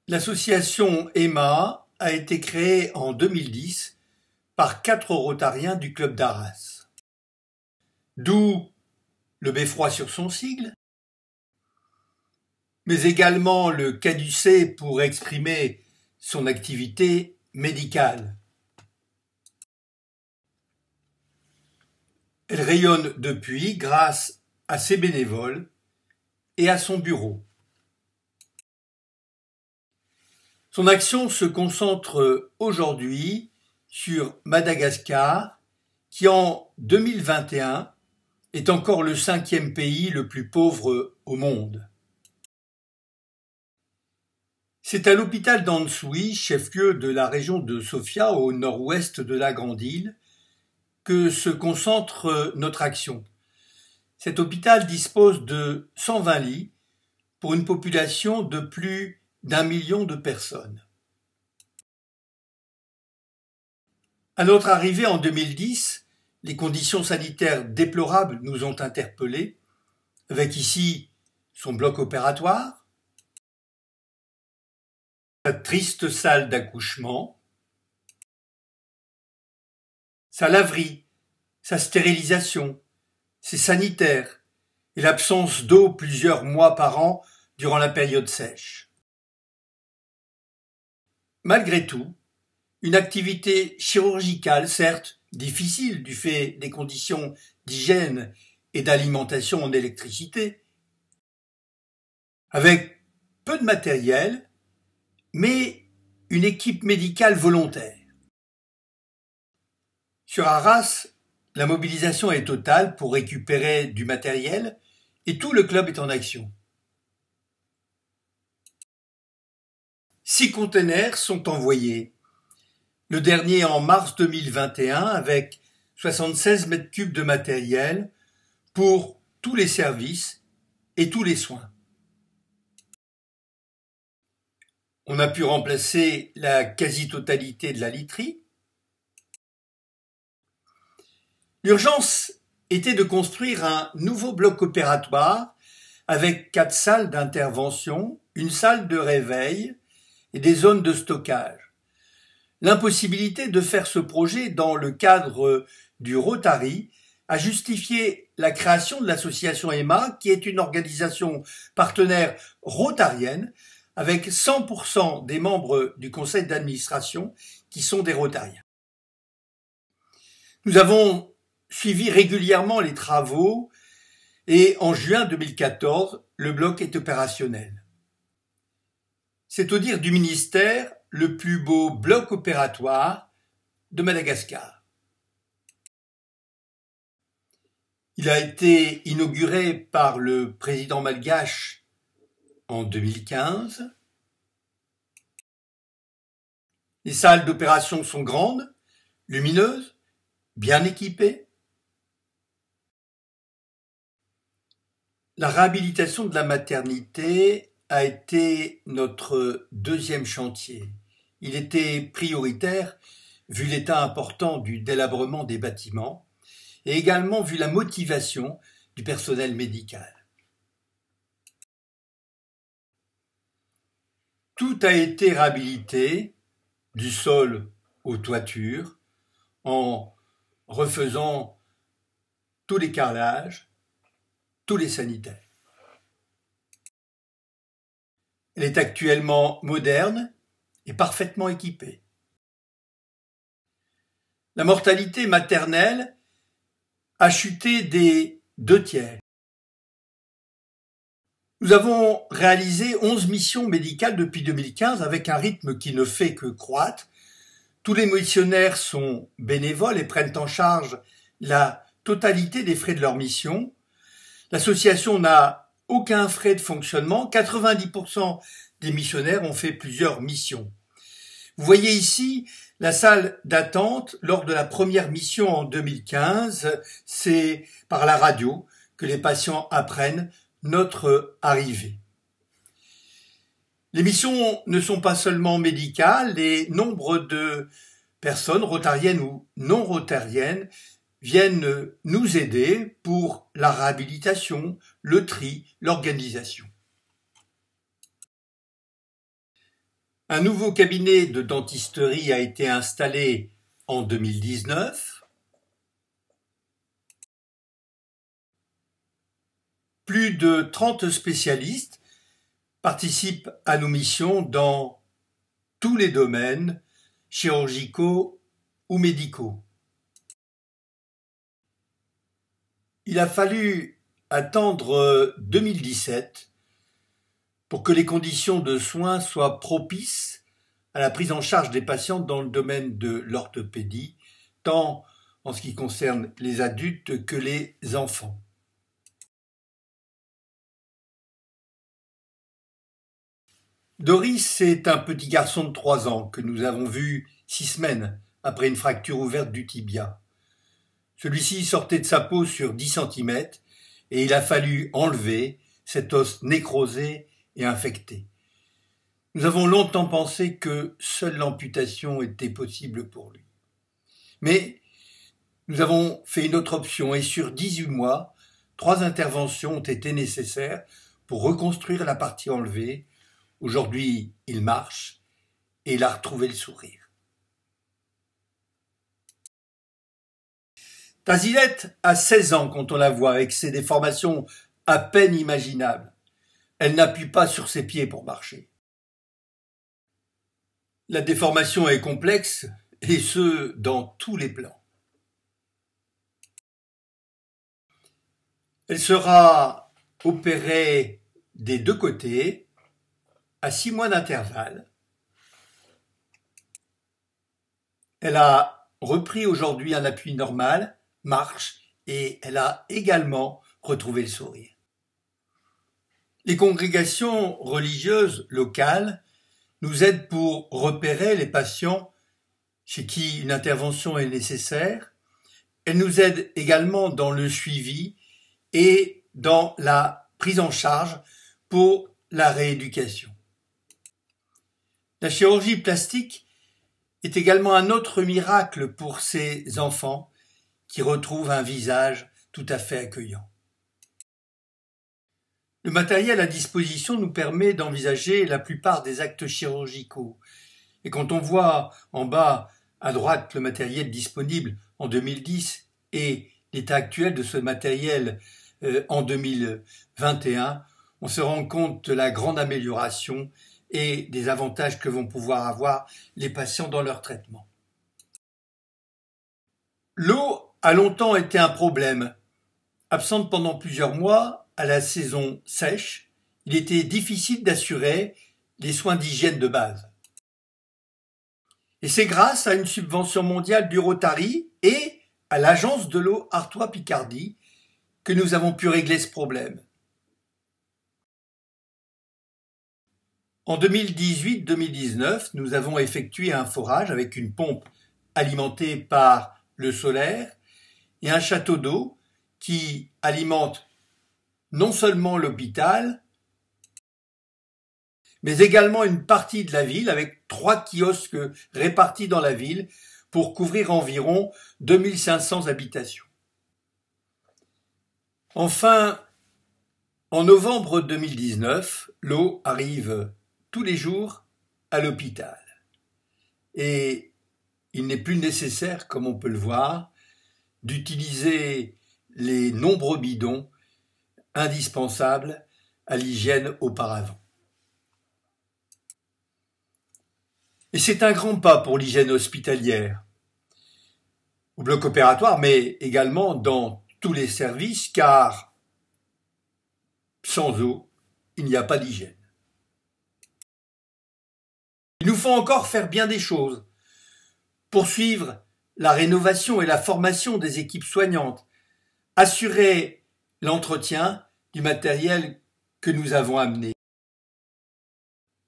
L'association EMA a été créée en 2010 par 4 rotariens du club d'Arras. D'où le beffroi sur son sigle, mais également le caducée pour exprimer son activité médicale. Elle rayonne depuis grâce à ses bénévoles et à son bureau. Son action se concentre aujourd'hui sur Madagascar, qui en 2021 est encore le 5e pays le plus pauvre au monde. C'est à l'hôpital d'Antsouy, chef-lieu de la région de Sofia au nord-ouest de la Grande Île, que se concentre notre action. Cet hôpital dispose de 120 lits pour une population de plus d'1 million de personnes. À notre arrivée en 2010, les conditions sanitaires déplorables nous ont interpellés, avec ici son bloc opératoire, sa triste salle d'accouchement, sa laverie, sa stérilisation, ses sanitaires et l'absence d'eau plusieurs mois par an durant la période sèche. Malgré tout, une activité chirurgicale, certes difficile du fait des conditions d'hygiène et d'alimentation en électricité, avec peu de matériel, mais une équipe médicale volontaire. Sur Arras, la mobilisation est totale pour récupérer du matériel et tout le club est en action. 6 containers sont envoyés. Le dernier en mars 2021 avec 76 mètres cubes de matériel pour tous les services et tous les soins. On a pu remplacer la quasi-totalité de la literie. L'urgence était de construire un nouveau bloc opératoire avec 4 salles d'intervention, une salle de réveil et des zones de stockage. L'impossibilité de faire ce projet dans le cadre du Rotary a justifié la création de l'association EMA, qui est une organisation partenaire rotarienne avec 100% des membres du conseil d'administration qui sont des rotariens. Nous avons suivi régulièrement les travaux et en juin 2014, le bloc est opérationnel. C'est au dire du ministère le plus beau bloc opératoire de Madagascar. Il a été inauguré par le président malgache en 2015. Les salles d'opération sont grandes, lumineuses, bien équipées. La réhabilitation de la maternité a été notre 2e chantier. Il était prioritaire vu l'état important du délabrement des bâtiments et également vu la motivation du personnel médical. Tout a été réhabilité, du sol aux toitures, en refaisant tous les carrelages, tous les sanitaires. Elle est actuellement moderne et parfaitement équipée. La mortalité maternelle a chuté des 2/3. Nous avons réalisé 11 missions médicales depuis 2015 avec un rythme qui ne fait que croître. Tous les missionnaires sont bénévoles et prennent en charge la totalité des frais de leur mission. L'association n'a aucun frais de fonctionnement. 90% des missionnaires ont fait plusieurs missions. Vous voyez ici la salle d'attente lors de la première mission en 2015. C'est par la radio que les patients apprennent notre arrivée. Les missions ne sont pas seulement médicales, les nombres de personnes rotariennes ou non rotariennes viennent nous aider pour la réhabilitation, le tri, l'organisation. Un nouveau cabinet de dentisterie a été installé en 2019. Plus de 30 spécialistes participent à nos missions dans tous les domaines chirurgicaux ou médicaux. Il a fallu attendre 2017 pour que les conditions de soins soient propices à la prise en charge des patients dans le domaine de l'orthopédie, tant en ce qui concerne les adultes que les enfants. Doris est un petit garçon de 3 ans que nous avons vu 6 semaines après une fracture ouverte du tibia. Celui-ci sortait de sa peau sur 10 cm et il a fallu enlever cet os nécrosé et infecté. Nous avons longtemps pensé que seule l'amputation était possible pour lui. Mais nous avons fait une autre option et sur 18 mois, 3 interventions ont été nécessaires pour reconstruire la partie enlevée. Aujourd'hui, il marche et il a retrouvé le sourire. Tazilette a 16 ans quand on la voit avec ses déformations à peine imaginables. Elle n'appuie pas sur ses pieds pour marcher. La déformation est complexe et ce, dans tous les plans. Elle sera opérée des 2 côtés à 6 mois d'intervalle. Elle a repris aujourd'hui un appui normal, marche et elle a également retrouvé le sourire. Les congrégations religieuses locales nous aident pour repérer les patients chez qui une intervention est nécessaire. Elles nous aident également dans le suivi et dans la prise en charge pour la rééducation. La chirurgie plastique est également un autre miracle pour ces enfants qui retrouvent un visage tout à fait accueillant. Le matériel à disposition nous permet d'envisager la plupart des actes chirurgicaux. Et quand on voit en bas à droite le matériel disponible en 2010 et l'état actuel de ce matériel en 2021, on se rend compte de la grande amélioration et des avantages que vont pouvoir avoir les patients dans leur traitement. L'eau a longtemps été un problème. Absente pendant plusieurs mois, à la saison sèche, il était difficile d'assurer les soins d'hygiène de base. Et c'est grâce à une subvention mondiale du Rotary et à l'agence de l'eau Artois-Picardie que nous avons pu régler ce problème. En 2018-2019, nous avons effectué un forage avec une pompe alimentée par le solaire et un château d'eau qui alimente non seulement l'hôpital, mais également une partie de la ville avec 3 kiosques répartis dans la ville pour couvrir environ 2500 habitations. Enfin, en novembre 2019, l'eau arrive tous les jours à l'hôpital. Et il n'est plus nécessaire, comme on peut le voir, d'utiliser les nombreux bidons indispensables à l'hygiène auparavant. Et c'est un grand pas pour l'hygiène hospitalière, au bloc opératoire, mais également dans tous les services, car sans eau, il n'y a pas d'hygiène. Il nous faut encore faire bien des choses, poursuivre la rénovation et la formation des équipes soignantes, assurer l'entretien du matériel que nous avons amené.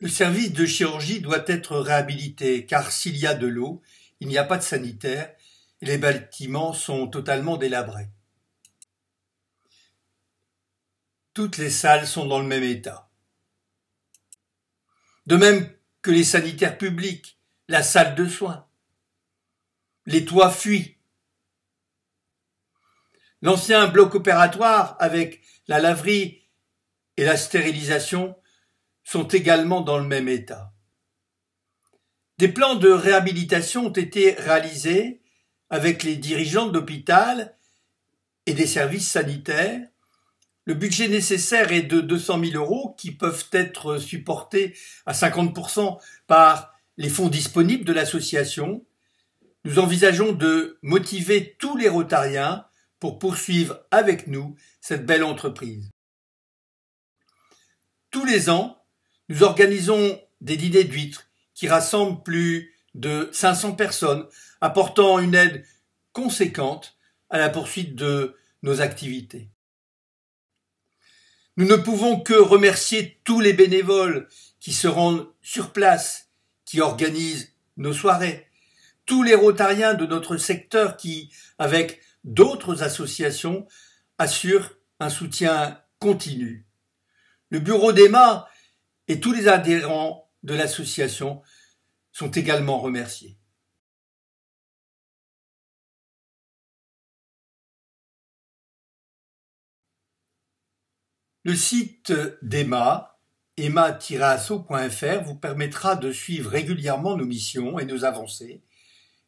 Le service de chirurgie doit être réhabilité, car s'il y a de l'eau, il n'y a pas de sanitaire et les bâtiments sont totalement délabrés. Toutes les salles sont dans le même état. De même que les sanitaires publics, la salle de soins. Les toits fuient. L'ancien bloc opératoire avec la laverie et la stérilisation sont également dans le même état. Des plans de réhabilitation ont été réalisés avec les dirigeants de l'hôpital et des services sanitaires. Le budget nécessaire est de 200 000 € qui peuvent être supportés à 50% par les fonds disponibles de l'association. Nous envisageons de motiver tous les Rotariens pour poursuivre avec nous cette belle entreprise. Tous les ans, nous organisons des dîners d'huîtres qui rassemblent plus de 500 personnes, apportant une aide conséquente à la poursuite de nos activités. Nous ne pouvons que remercier tous les bénévoles qui se rendent sur place, qui organisent nos soirées, tous les Rotariens de notre secteur qui, avec d'autres associations, assurent un soutien continu. Le bureau d'Emma et tous les adhérents de l'association sont également remerciés. Le site d'Emma, emma-asso.fr, vous permettra de suivre régulièrement nos missions et nos avancées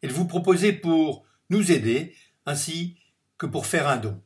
et de vous proposer pour nous aider ainsi que pour faire un don.